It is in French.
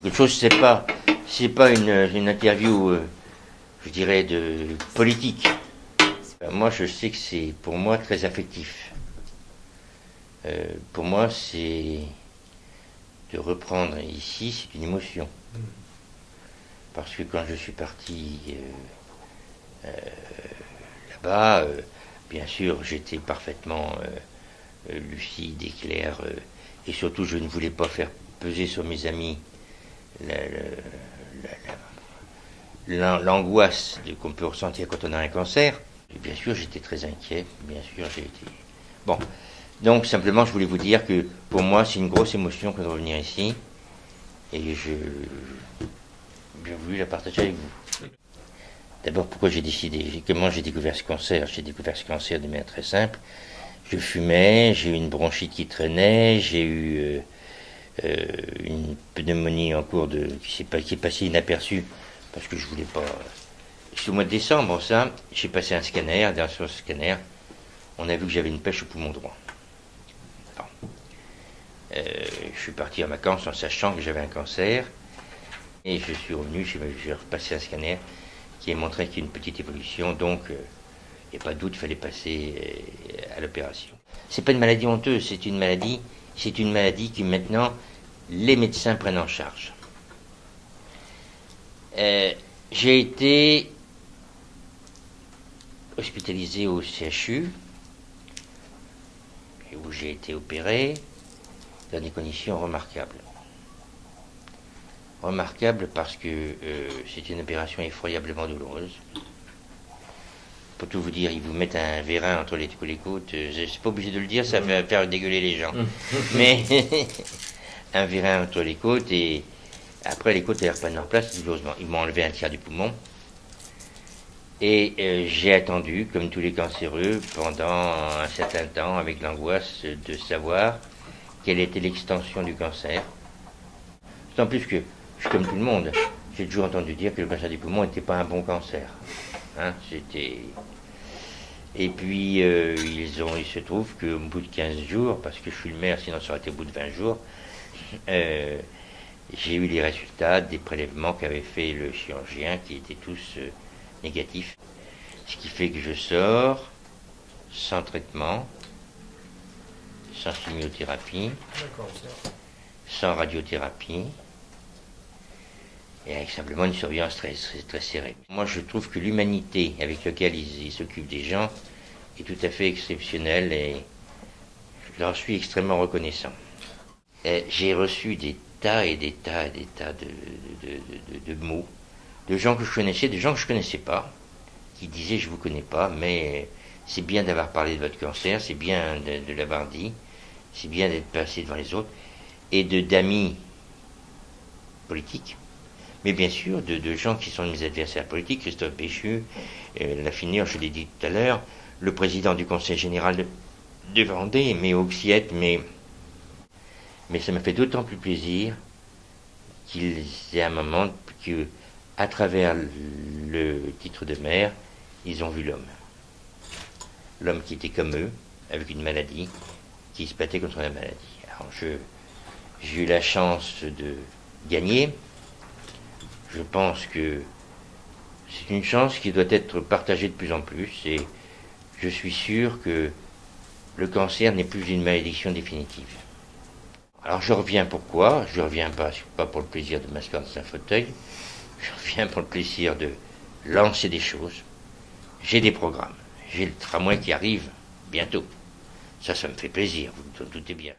L'autre chose, c'est pas une interview, je dirais, de politique. Moi, je sais que c'est, pour moi, très affectif. Pour moi, c'est de reprendre ici, c'est une émotion. Parce que quand je suis parti là-bas, bien sûr, j'étais parfaitement lucide et clair, et surtout, je ne voulais pas faire peser sur mes amis l'angoisse qu'on peut ressentir quand on a un cancer. Et bien sûr, j'étais très inquiet. Bien sûr, j'ai été... Bon, donc simplement, je voulais vous dire que pour moi, c'est une grosse émotion que de revenir ici. Et j'ai voulu la partager avec vous. D'abord, pourquoi j'ai décidé, comment j'ai découvert ce cancer? J'ai découvert ce cancer de manière très simple. Je fumais, j'ai eu une bronchite qui traînait, j'ai eu une pneumonie en cours qui est passée inaperçue parce que je voulais pas. C'est au mois de décembre, ça, j'ai passé un scanner. Dans ce scanner, on a vu que j'avais une pêche au poumon droit. Bon. Je suis parti en vacances en sachant que j'avais un cancer et je suis revenu, j'ai repassé un scanner qui a montré qu'il y a une petite évolution, donc il n'y a pas de doute, il fallait passer à l'opération. C'est pas une maladie honteuse, c'est une maladie que maintenant les médecins prennent en charge. J'ai été hospitalisé au CHU, où j'ai été opéré dans des conditions remarquables. Remarquables parce que c'était une opération effroyablement douloureuse. Pour tout vous dire, ils vous mettent un vérin entre les côtes. Je suis pas obligé de le dire, ça va faire dégueuler les gens. Mais un vérin entre les côtes et après les côtes elles reprennent leur place douloureusement. Ils m'ont enlevé un tiers du poumon. Et j'ai attendu, comme tous les cancéreux, pendant un certain temps, avec l'angoisse de savoir quelle était l'extension du cancer. D'autant plus que, je suis comme tout le monde, j'ai toujours entendu dire que le cancer du poumon n'était pas un bon cancer. Hein, c'était... Et puis, il se trouve qu'au bout de 15 jours, parce que je suis le maire, sinon ça aurait été au bout de 20 jours, j'ai eu les résultats des prélèvements qu'avait fait le chirurgien, qui étaient tous négatifs. Ce qui fait que je sors sans traitement, sans chimiothérapie, sans radiothérapie, et avec simplement une surveillance très, très, très serrée. Moi, je trouve que l'humanité avec laquelle ils s'occupent des gens est tout à fait exceptionnelle et je leur suis extrêmement reconnaissant. J'ai reçu des tas et des tas et des tas de mots, de gens que je connaissais, de gens que je ne connaissais pas, qui disaient « je ne vous connais pas, mais c'est bien d'avoir parlé de votre cancer, c'est bien de l'avoir dit, c'est bien d'être passé devant les autres », et d'amis politiques, mais bien sûr de gens qui sont mes adversaires politiques, Christophe Béchu, Laffineur, je l'ai dit tout à l'heure, le président du Conseil général de Vendée, mais Auxiette, mais ça m'a fait d'autant plus plaisir qu'ils aient un moment que, à travers le titre de maire, ils ont vu l'homme. L'homme qui était comme eux, avec une maladie, qui se battait contre la maladie. Alors j'ai eu la chance de gagner. Je pense que c'est une chance qui doit être partagée de plus en plus et je suis sûr que le cancer n'est plus une malédiction définitive. Alors je reviens pourquoi? Je reviens pas pour le plaisir de m'asseoir dans un fauteuil, je reviens pour le plaisir de lancer des choses. J'ai des programmes, j'ai le tramway qui arrive bientôt. Ça me fait plaisir, vous vous doutez bien.